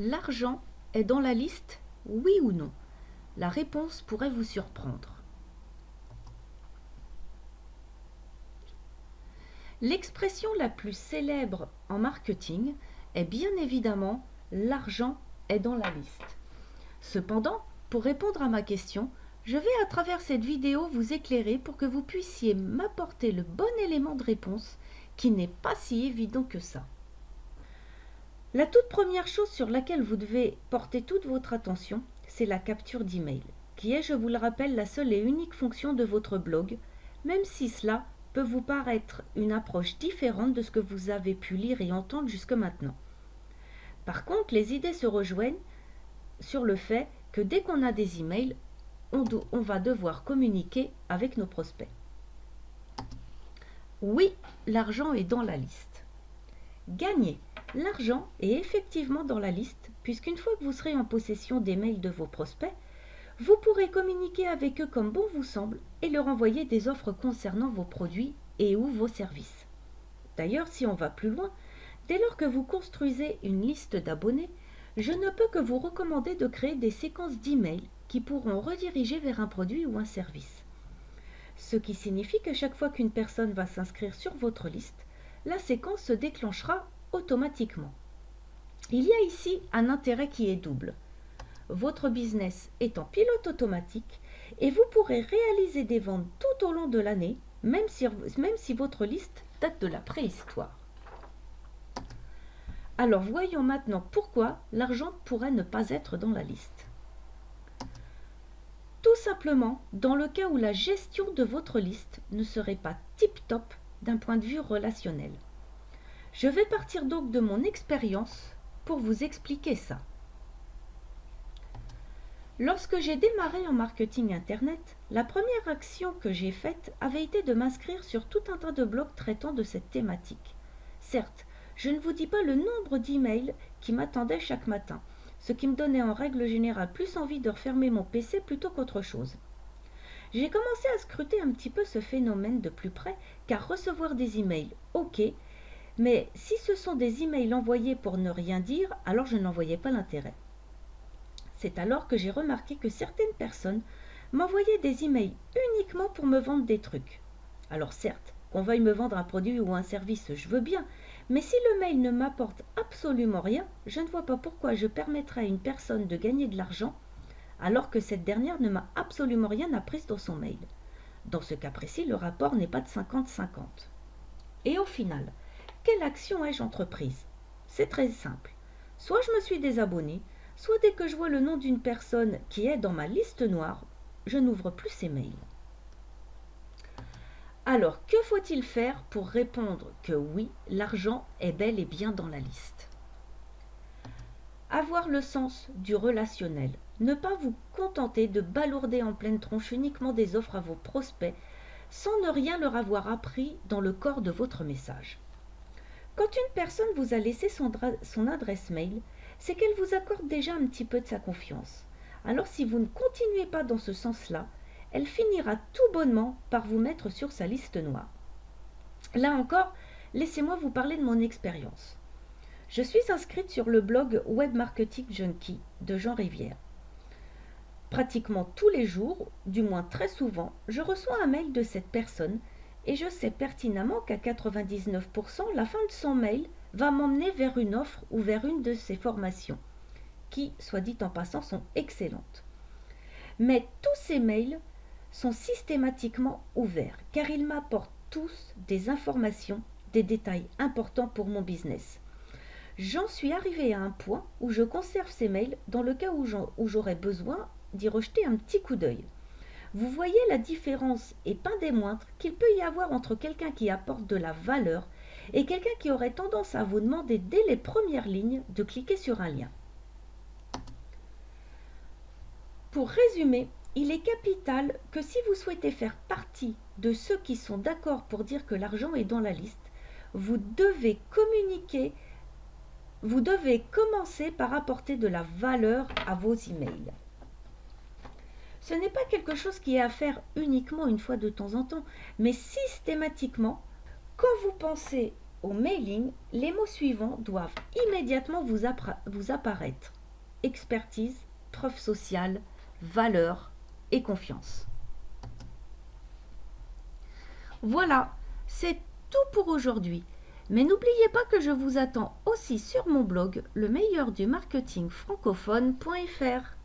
L'argent est dans la liste, oui ou non? La réponse pourrait vous surprendre. L'expression la plus célèbre en marketing est bien évidemment l'argent est dans la liste. Cependant, pour répondre à ma question, je vais à travers cette vidéo vous éclairer pour que vous puissiez m'apporter le bon élément de réponse qui n'est pas si évident que ça. La toute première chose sur laquelle vous devez porter toute votre attention, c'est la capture d'email, qui est, je vous le rappelle, la seule et unique fonction de votre blog, même si cela peut vous paraître une approche différente de ce que vous avez pu lire et entendre jusque maintenant. Par contre, les idées se rejoignent sur le fait que dès qu'on a des emails, on va devoir communiquer avec nos prospects. Oui, l'argent est dans la liste. Gagner. L'argent est effectivement dans la liste, puisqu'une fois que vous serez en possession des mails de vos prospects, vous pourrez communiquer avec eux comme bon vous semble et leur envoyer des offres concernant vos produits et ou vos services. D'ailleurs, si on va plus loin, dès lors que vous construisez une liste d'abonnés, je ne peux que vous recommander de créer des séquences d'emails qui pourront rediriger vers un produit ou un service. Ce qui signifie que chaque fois qu'une personne va s'inscrire sur votre liste, la séquence se déclenchera automatiquement. Il y a ici un intérêt qui est double. Votre business est en pilote automatique et vous pourrez réaliser des ventes tout au long de l'année, même si votre liste date de la préhistoire. Alors voyons maintenant pourquoi l'argent pourrait ne pas être dans la liste. Tout simplement, dans le cas où la gestion de votre liste ne serait pas tip-top d'un point de vue relationnel. Je vais partir donc de mon expérience pour vous expliquer ça. Lorsque j'ai démarré en marketing internet, la première action que j'ai faite avait été de m'inscrire sur tout un tas de blogs traitant de cette thématique. Certes, je ne vous dis pas le nombre d'emails qui m'attendaient chaque matin, ce qui me donnait en règle générale plus envie de refermer mon PC plutôt qu'autre chose. J'ai commencé à scruter un petit peu ce phénomène de plus près, car recevoir des emails, ok, mais si ce sont des emails envoyés pour ne rien dire, alors je n'en voyais pas l'intérêt. C'est alors que j'ai remarqué que certaines personnes m'envoyaient des emails uniquement pour me vendre des trucs. Alors certes, qu'on veuille me vendre un produit ou un service, je veux bien, mais si le mail ne m'apporte absolument rien, je ne vois pas pourquoi je permettrais à une personne de gagner de l'argent alors que cette dernière ne m'a absolument rien appris dans son mail. Dans ce cas précis, le rapport n'est pas de 50-50. Et au final, quelle action ai-je entreprise? C'est très simple. Soit je me suis désabonné, soit dès que je vois le nom d'une personne qui est dans ma liste noire, je n'ouvre plus ses mails. Alors, que faut-il faire pour répondre que oui, l'argent est bel et bien dans la liste? Avoir le sens du relationnel. Ne pas vous contenter de balourder en pleine tronche uniquement des offres à vos prospects sans ne rien leur avoir appris dans le corps de votre message. Quand une personne vous a laissé son adresse mail, c'est qu'elle vous accorde déjà un petit peu de sa confiance. Alors si vous ne continuez pas dans ce sens-là, elle finira tout bonnement par vous mettre sur sa liste noire. Là encore, laissez-moi vous parler de mon expérience. Je suis inscrite sur le blog Web Marketing Junkie de Jean Rivière. Pratiquement tous les jours, du moins très souvent, je reçois un mail de cette personne et je sais pertinemment qu'à 99%, la fin de son mail va m'emmener vers une offre ou vers une de ses formations, qui, soit dit en passant, sont excellentes. Mais tous ces mails sont systématiquement ouverts, car ils m'apportent tous des informations, des détails importants pour mon business. J'en suis arrivée à un point où je conserve ces mails dans le cas où j'aurais besoin d'y rejeter un petit coup d'œil. Vous voyez la différence, et pas des moindres, qu'il peut y avoir entre quelqu'un qui apporte de la valeur et quelqu'un qui aurait tendance à vous demander dès les premières lignes de cliquer sur un lien. Pour résumer, il est capital que si vous souhaitez faire partie de ceux qui sont d'accord pour dire que l'argent est dans la liste, vous devez communiquer, vous devez commencer par apporter de la valeur à vos emails. Ce n'est pas quelque chose qui est à faire uniquement une fois de temps en temps, mais systématiquement, quand vous pensez au mailing, les mots suivants doivent immédiatement vous apparaître. Expertise, preuve sociale, valeur et confiance. Voilà, c'est tout pour aujourd'hui. Mais n'oubliez pas que je vous attends aussi sur mon blog, le meilleur du marketing francophone.fr.